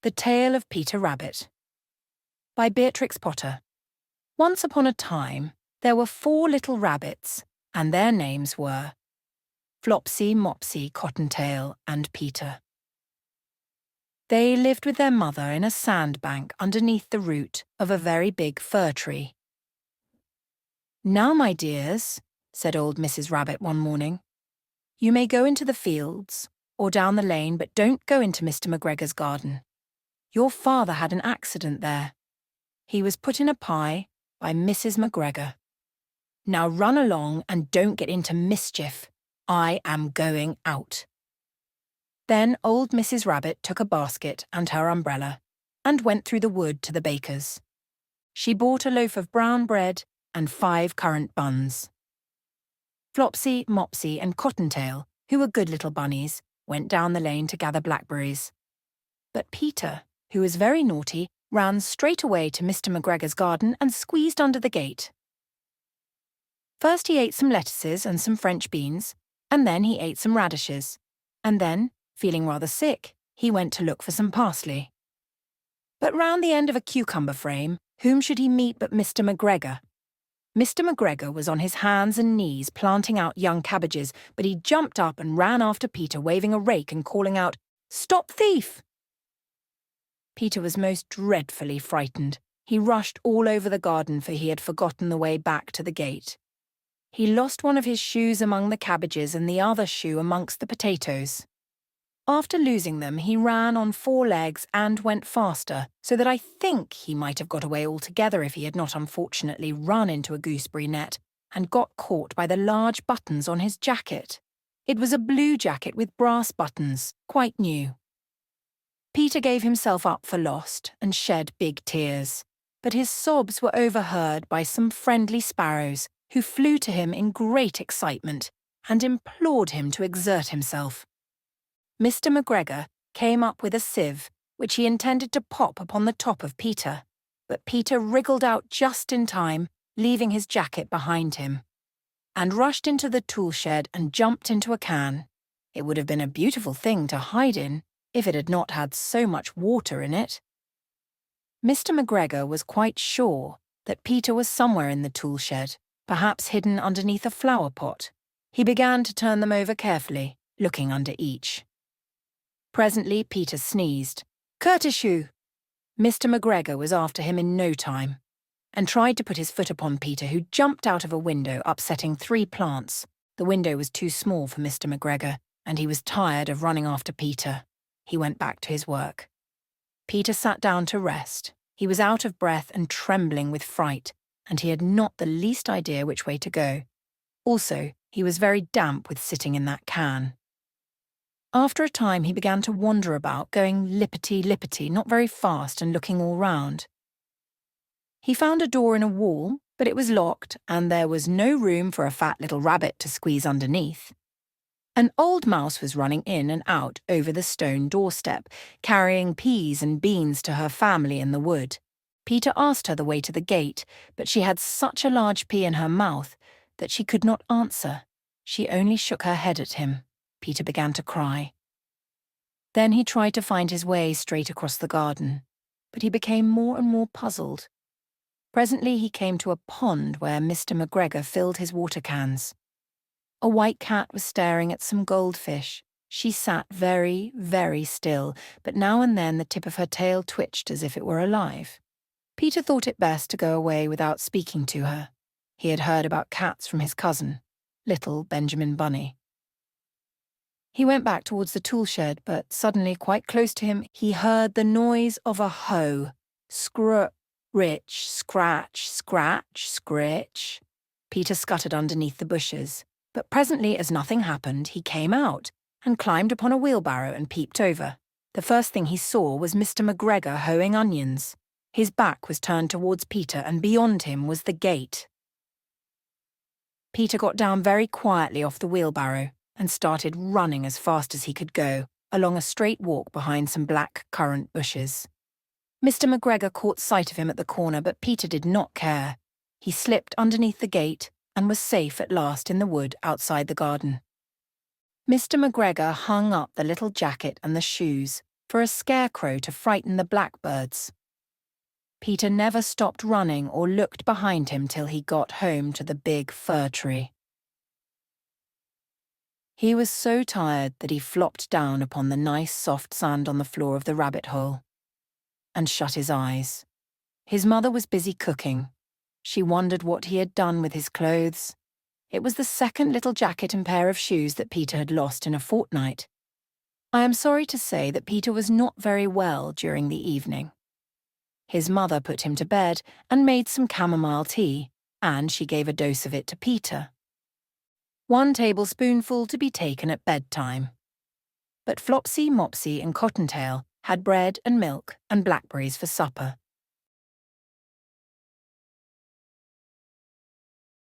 The Tale of Peter Rabbit by Beatrix Potter. Once upon a time, there were 4 little rabbits, and their names were Flopsy, Mopsy, Cottontail, and Peter. They lived with their mother in a sandbank underneath the root of a very big fir tree. "Now, my dears," said old Mrs. Rabbit one morning, "you may go into the fields or down the lane, but don't go into Mr. McGregor's garden. Your father had an accident there. He was put in a pie by Mrs. McGregor. Now run along and don't get into mischief. I am going out." Then old Mrs. Rabbit took a basket and her umbrella and went through the wood to the baker's. She bought a loaf of brown bread and 5 currant buns. Flopsy, Mopsy, and Cottontail, who were good little bunnies, went down the lane to gather blackberries. But Peter, who was very naughty, ran straight away to Mr. McGregor's garden and squeezed under the gate. First he ate some lettuces and some French beans, and then he ate some radishes, and then, feeling rather sick, he went to look for some parsley. But round the end of a cucumber frame, whom should he meet but Mr. McGregor? Mr. McGregor was on his hands and knees planting out young cabbages, but he jumped up and ran after Peter, waving a rake and calling out, "Stop thief!" Peter was most dreadfully frightened. He rushed all over the garden, for he had forgotten the way back to the gate. He lost one of his shoes among the cabbages and the other shoe amongst the potatoes. After losing them, he ran on 4 legs and went faster, so that I think he might have got away altogether if he had not unfortunately run into a gooseberry net and got caught by the large buttons on his jacket. It was a blue jacket with brass buttons, quite new. Peter gave himself up for lost and shed big tears, but his sobs were overheard by some friendly sparrows who flew to him in great excitement and implored him to exert himself. Mr. McGregor came up with a sieve, which he intended to pop upon the top of Peter, but Peter wriggled out just in time, leaving his jacket behind him, and rushed into the tool shed and jumped into a can. It would have been a beautiful thing to hide in, if it had not had so much water in it. Mr. McGregor was quite sure that Peter was somewhere in the tool shed, perhaps hidden underneath a flower pot. He began to turn them over carefully, looking under each. Presently Peter sneezed. "Curtishoe!" Mr. McGregor was after him in no time, and tried to put his foot upon Peter, who jumped out of a window, upsetting 3 plants. The window was too small for Mr. McGregor, and he was tired of running after Peter. He went back to his work. Peter sat down to rest. He was out of breath and trembling with fright, and he had not the least idea which way to go. Also, he was very damp with sitting in that can. After a time he began to wander about, going lippity-lippity, not very fast, and looking all round. He found a door in a wall, but it was locked, and there was no room for a fat little rabbit to squeeze underneath. An old mouse was running in and out over the stone doorstep, carrying peas and beans to her family in the wood. Peter asked her the way to the gate, but she had such a large pea in her mouth that she could not answer. She only shook her head at him. Peter began to cry. Then he tried to find his way straight across the garden, but he became more and more puzzled. Presently he came to a pond where Mr. McGregor filled his water cans. A white cat was staring at some goldfish. She sat very, very still, but now and then the tip of her tail twitched as if it were alive. Peter thought it best to go away without speaking to her. He had heard about cats from his cousin, little Benjamin Bunny. He went back towards the tool shed, but suddenly, quite close to him, he heard the noise of a hoe. Rich, scratch, scratch, scritch. Peter scuttered underneath the bushes. But presently, as nothing happened, he came out and climbed upon a wheelbarrow and peeped over. The first thing he saw was Mr. McGregor hoeing onions. His back was turned towards Peter, and beyond him was the gate. Peter got down very quietly off the wheelbarrow and started running as fast as he could go, along a straight walk behind some black currant bushes. Mr. McGregor caught sight of him at the corner, but Peter did not care. He slipped underneath the gate and was safe at last in the wood outside the garden. Mr. McGregor hung up the little jacket and the shoes, for a scarecrow to frighten the blackbirds. Peter never stopped running or looked behind him till he got home to the big fir tree. He was so tired that he flopped down upon the nice soft sand on the floor of the rabbit hole and shut his eyes. His mother was busy cooking. She wondered what he had done with his clothes. It was the second little jacket and pair of shoes that Peter had lost in a fortnight. I am sorry to say that Peter was not very well during the evening. His mother put him to bed and made some chamomile tea, and she gave a dose of it to Peter. 1 tablespoonful to be taken at bedtime. But Flopsy, Mopsy and Cottontail had bread and milk and blackberries for supper.